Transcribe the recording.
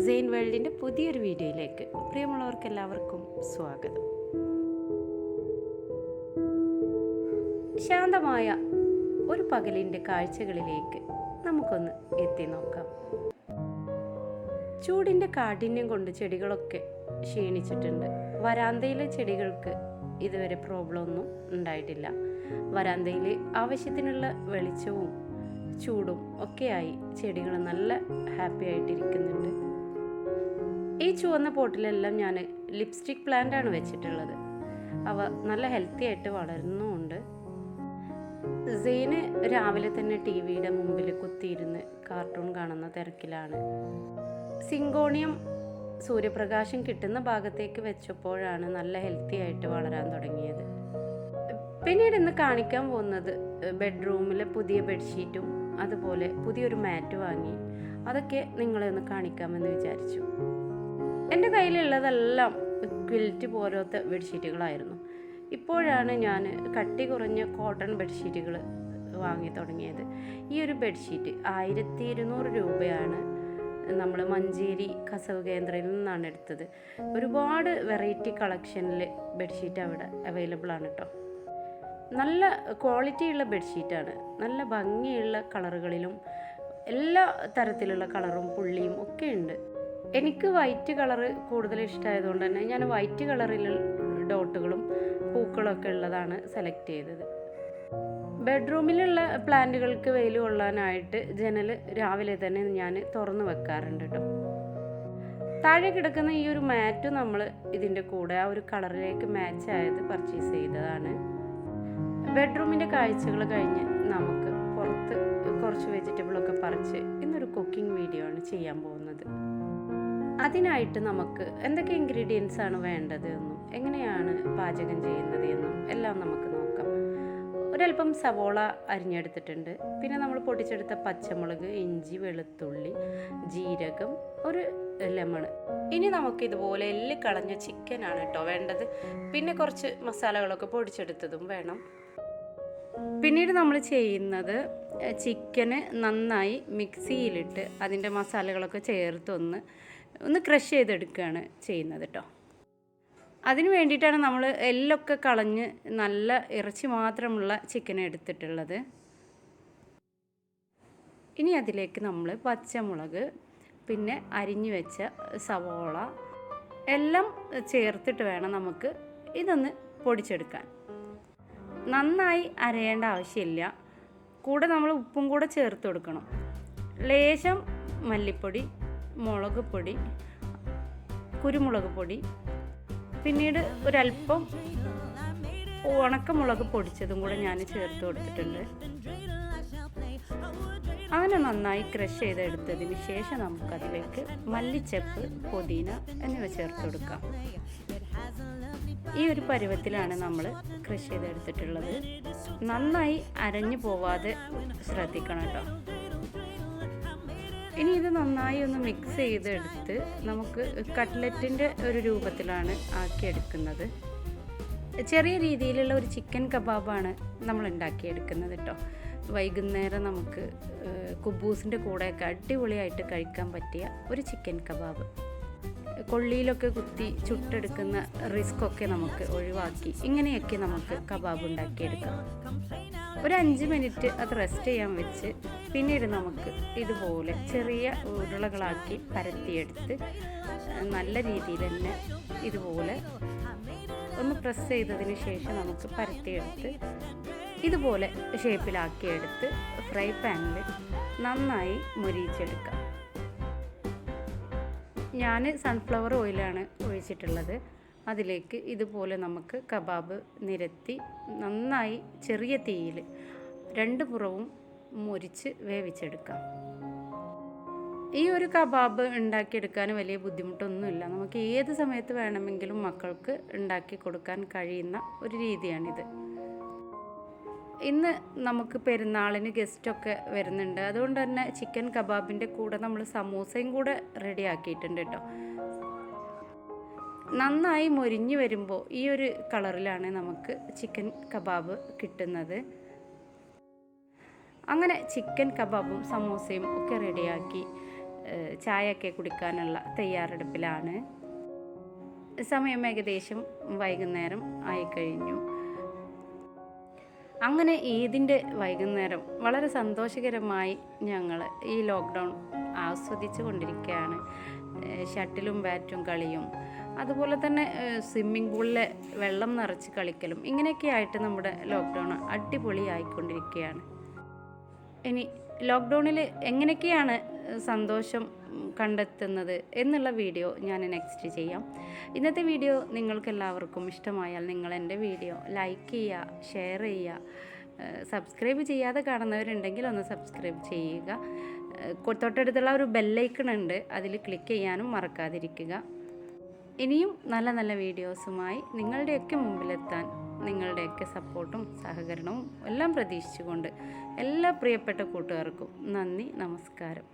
സെയിൻ വേൾഡിൻ്റെ പുതിയൊരു വീഡിയോയിലേക്ക് പ്രിയമുള്ളവർക്ക് എല്ലാവർക്കും സ്വാഗതം. ശാന്തമായ ഒരു പകലിൻ്റെ കാഴ്ചകളിലേക്ക് നമുക്കൊന്ന് എത്തി നോക്കാം. ചൂടിൻ്റെ കാഠിന്യം കൊണ്ട് ചെടികളൊക്കെ ക്ഷീണിച്ചിട്ടുണ്ട്. വരാന്തയിലെ ചെടികൾക്ക് ഇതുവരെ പ്രോബ്ലം ഒന്നും ഉണ്ടായിട്ടില്ല. വരാന്തയിൽ ആവശ്യത്തിനുള്ള വെളിച്ചവും ചൂടും ഒക്കെയായി ചെടികൾ നല്ല ഹാപ്പി ആയിട്ടിരിക്കുന്നുണ്ട്. ഈ ചുവന്ന പോട്ടിലെല്ലാം ഞാൻ ലിപ്സ്റ്റിക് പ്ലാന്റ് ആണ് വെച്ചിട്ടുള്ളത്. അവ നല്ല ഹെൽത്തി ആയിട്ട് വളരുന്നുമുണ്ട്. സെയിന് രാവിലെ തന്നെ ടിവിയുടെ മുമ്പിൽ കുത്തിയിരുന്ന് കാർട്ടൂൺ കാണുന്ന തിരക്കിലാണ്. സിങ്കോണിയം സൂര്യപ്രകാശം കിട്ടുന്ന ഭാഗത്തേക്ക് വെച്ചപ്പോഴാണ് നല്ല ഹെൽത്തി ആയിട്ട് വളരാൻ തുടങ്ങിയത്. പിന്നീട് ഇന്ന് കാണിക്കാൻ പോകുന്നത് ബെഡ്റൂമിലെ പുതിയ ബെഡ്ഷീറ്റും അതുപോലെ പുതിയൊരു മാറ്റ് വാങ്ങി അതൊക്കെ നിങ്ങളെ ഒന്ന് കാണിക്കാമെന്ന് വിചാരിച്ചു. എൻ്റെ കയ്യിലുള്ളതെല്ലാം ക്വിൽറ്റ് പോലത്തെ ബെഡ്ഷീറ്റുകളായിരുന്നു. ഇപ്പോഴാണ് ഞാൻ കട്ടി കുറഞ്ഞ കോട്ടൺ ബെഡ്ഷീറ്റുകൾ വാങ്ങി തുടങ്ങിയത്. ഈ ഒരു ബെഡ്ഷീറ്റ് 1200 രൂപയാണ് നമ്മൾ മഞ്ചേരി കസവ് കേന്ദ്രയിൽ നിന്നാണ് എടുത്തത്. ഒരുപാട് വെറൈറ്റി കളക്ഷനിൽ ബെഡ്ഷീറ്റ് അവിടെ അവൈലബിൾ ആണ് കേട്ടോ. നല്ല ക്വാളിറ്റിയുള്ള ബെഡ്ഷീറ്റാണ്. നല്ല ഭംഗിയുള്ള കളറുകളിലും എല്ലാ തരത്തിലുള്ള കളറും പുള്ളിയും ഒക്കെ ഉണ്ട്. എനിക്ക് വൈറ്റ് കളറ് കൂടുതൽ ഇഷ്ടമായതുകൊണ്ട് തന്നെ ഞാൻ വൈറ്റ് കളറിൽ ഡോട്ടുകളും പൂക്കളൊക്കെ ഉള്ളതാണ് സെലക്ട് ചെയ്തത്. ബെഡ്റൂമിലുള്ള പ്ലാന്റുകൾക്ക് വെയിൽ കൊള്ളാനായിട്ട് ജനൽ രാവിലെ തന്നെ ഞാൻ തുറന്നു വെക്കാറുണ്ട് കേട്ടോ. താഴെ കിടക്കുന്ന ഈ ഒരു മാറ്റ് നമ്മൾ ഇതിൻ്റെ കൂടെ ആ ഒരു കളറിലേക്ക് മാച്ച് ആയത് പർച്ചേസ് ചെയ്തതാണ്. ബെഡ്റൂമിൻ്റെ കാഴ്ചകൾ കഴിഞ്ഞ് നമുക്ക് പുറത്ത് കുറച്ച് വെജിറ്റബിളൊക്കെ പറിച്ച് ഇന്നൊരു കുക്കിംഗ് വീഡിയോ ആണ് ചെയ്യാൻ പോകുന്നത്. അതിനായിട്ട് നമുക്ക് എന്തൊക്കെ ഇൻഗ്രീഡിയൻസ് ആണ് വേണ്ടത് എന്നും എങ്ങനെയാണ് പാചകം ചെയ്യുന്നത് എന്നും എല്ലാം നമുക്ക് നോക്കാം. ഒരല്പം സവോള അരിഞ്ഞെടുത്തിട്ടുണ്ട്. പിന്നെ നമ്മൾ പൊടിച്ചെടുത്ത പച്ചമുളക്, ഇഞ്ചി, വെളുത്തുള്ളി, ജീരകം, ഒരു ലെമൺ. ഇനി നമുക്ക് ഇതുപോലെ എല്ല് കളഞ്ഞ ചിക്കനാണ് കേട്ടോ വേണ്ടത്. പിന്നെ കുറച്ച് മസാലകളൊക്കെ പൊടിച്ചെടുത്തതും വേണം. പിന്നീട് നമ്മൾ ചെയ്യുന്നത് ചിക്കന് നന്നായി മിക്സിയിലിട്ട് അതിൻ്റെ മസാലകളൊക്കെ ചേർത്ത് ഒന്ന് ക്രഷ് ചെയ്തെടുക്കുകയാണ് ചെയ്യുന്നത് കേട്ടോ. അതിന് വേണ്ടിയിട്ടാണ് നമ്മൾ എല്ലൊക്കെ കളഞ്ഞ് നല്ല ഇറച്ചി മാത്രമുള്ള ചിക്കൻ എടുത്തിട്ടുള്ളത്. ഇനി അതിലേക്ക് നമ്മൾ പച്ചമുളക്, പിന്നെ അരിഞ്ഞു വെച്ച സവോള എല്ലാം ചേർത്തിട്ട് വേണം നമുക്ക് ഇതൊന്ന് പൊടിച്ചെടുക്കാൻ. നന്നായി അരയേണ്ട ആവശ്യമില്ല. കൂടെ നമ്മൾ ഉപ്പും കൂടെ ചേർത്ത് കൊടുക്കണം. ലേശം മല്ലിപ്പൊടി, മുളക് പൊടി, കുരുമുളക് പൊടി, പിന്നീട് ഒരല്പം ഉണക്കമുളക് പൊടിച്ചതും കൂടെ ഞാൻ ചേർത്ത് കൊടുത്തിട്ടുണ്ട്. അങ്ങനെ നന്നായി ക്രഷ് ചെയ്തെടുത്തതിന് ശേഷം നമുക്കതിലേക്ക് മല്ലിച്ചപ്പ്, പുതിന എന്നിവ ചേർത്ത് കൊടുക്കാം. ഈ ഒരു പരുവത്തിലാണ് നമ്മൾ ക്രഷ് ചെയ്തെടുത്തിട്ടുള്ളത്. നന്നായി അരഞ്ഞു പോവാതെ ശ്രദ്ധിക്കണം കേട്ടോ. ഇനി ഇത് നന്നായി ഒന്ന് മിക്സ് ചെയ്തെടുത്ത് നമുക്ക് കട്ട്ലറ്റിൻ്റെ ഒരു രൂപത്തിലാണ് ആക്കിയെടുക്കുന്നത്. ചെറിയ രീതിയിലുള്ള ഒരു ചിക്കൻ കബാബാണ് നമ്മൾ ഉണ്ടാക്കിയെടുക്കുന്നത് കേട്ടോ. വൈകുന്നേരം നമുക്ക് കുബൂസിൻ്റെ കൂടെയൊക്കെ അടിപൊളിയായിട്ട് കഴിക്കാൻ പറ്റിയ ഒരു ചിക്കൻ കബാബ്. കൊള്ളിയിലൊക്കെ കുത്തി ചുട്ടെടുക്കുന്ന റിസ്ക്കൊക്കെ നമുക്ക് ഒഴിവാക്കി ഇങ്ങനെയൊക്കെ നമുക്ക് കബാബ് ഉണ്ടാക്കിയെടുക്കാം. ഒരു 5 മിനിറ്റ് അത് റെസ്റ്റ് ചെയ്യാൻ വെച്ച് പിന്നീട് നമുക്ക് ഇതുപോലെ ചെറിയ ഉരുളകളാക്കി പരത്തിയെടുത്ത് നല്ല രീതിയിൽ തന്നെ ഇതുപോലെ ഒന്ന് പ്രസ് ചെയ്തതിന് ശേഷം നമുക്ക് പരത്തിയെടുത്ത് ഇതുപോലെ ഷേപ്പിലാക്കിയെടുത്ത് ഫ്രൈ പാനിൽ നന്നായി മൊരിയിച്ചെടുക്കാം. ഞാൻ സൺഫ്ലവർ ഓയിലാണ് ഒഴിച്ചിട്ടുള്ളത്. അതിലേക്ക് ഇതുപോലെ നമുക്ക് കബാബ് നിരത്തി നന്നായി ചെറിയ തീയിൽ 2 പുറവും മൊരിച്ച് വേവിച്ചെടുക്കാം. ഈ ഒരു കബാബ് ഉണ്ടാക്കിയെടുക്കാൻ വലിയ ബുദ്ധിമുട്ടൊന്നുമില്ല. നമുക്ക് ഏത് സമയത്ത് വേണമെങ്കിലും മക്കൾക്ക് ഉണ്ടാക്കി കൊടുക്കാൻ കഴിയുന്ന ഒരു രീതിയാണിത്. ഇന്ന് നമുക്ക് പെരുന്നാളിന് ഗസ്റ്റൊക്കെ വരുന്നുണ്ട്. അതുകൊണ്ട് തന്നെ ചിക്കൻ കബാബിൻ്റെ കൂടെ നമ്മൾ സമൂസയും കൂടെ റെഡി ആക്കിയിട്ടുണ്ട് കേട്ടോ. നന്നായി മൊരിഞ്ഞ് വരുമ്പോൾ ഈ ഒരു കളറിലാണ് നമുക്ക് ചിക്കൻ കബാബ് കിട്ടുന്നത്. അങ്ങനെ ചിക്കൻ കബാബും സമൂസയും ഒക്കെ റെഡിയാക്കി ചായയൊക്കെ കുടിക്കാനുള്ള തയ്യാറെടുപ്പിലാണ്. സമയം ഏകദേശം വൈകുന്നേരം ആയിക്കഴിഞ്ഞു. അങ്ങനെ ഈദിൻ്റെ വൈകുന്നേരം വളരെ സന്തോഷകരമായി ഞങ്ങൾ ഈ ലോക്ക്ഡൗൺ ആസ്വദിച്ചു കൊണ്ടിരിക്കുകയാണ്. ഷട്ടിലും ബാറ്റും കളിയും, അതുപോലെ തന്നെ സ്വിമ്മിംഗ് പൂളിലെ വെള്ളം നിറച്ച് കളിക്കലും, ഇങ്ങനെയൊക്കെ ആയിട്ട് നമ്മുടെ ലോക്ക്ഡൗൺ അടിപൊളിയായിക്കൊണ്ടിരിക്കുകയാണ്. ഇനി ലോക്ക്ഡൗണിൽ എങ്ങനെയൊക്കെയാണ് സന്തോഷം കണ്ടെത്തുന്നത് എന്നുള്ള വീഡിയോ ഞാൻ നെക്സ്റ്റ് ചെയ്യാം. ഇന്നത്തെ വീഡിയോ നിങ്ങൾക്കെല്ലാവർക്കും ഇഷ്ടമായാൽ നിങ്ങൾ എൻ്റെ വീഡിയോ ലൈക്ക് ചെയ്യുക, ഷെയർ ചെയ്യുക, സബ്സ്ക്രൈബ് ചെയ്യാതെ കാണുന്നവരുണ്ടെങ്കിൽ ഒന്ന് സബ്സ്ക്രൈബ് ചെയ്യുക. തൊട്ടടുത്തുള്ള ഒരു ബെല്ലൈക്കൺ ഉണ്ട്, അതിൽ ക്ലിക്ക് ചെയ്യാനും മറക്കാതിരിക്കുക. ഇനിയും നല്ല നല്ല വീഡിയോസുമായി നിങ്ങളുടെയൊക്കെ മുമ്പിലെത്താൻ നിങ്ങളുടെയൊക്കെ സപ്പോർട്ടും സഹകരണവും എല്ലാം പ്രതീക്ഷിച്ചുകൊണ്ട് എല്ലാ പ്രിയപ്പെട്ട കൂട്ടുകാർക്കും നന്ദി, നമസ്കാരം.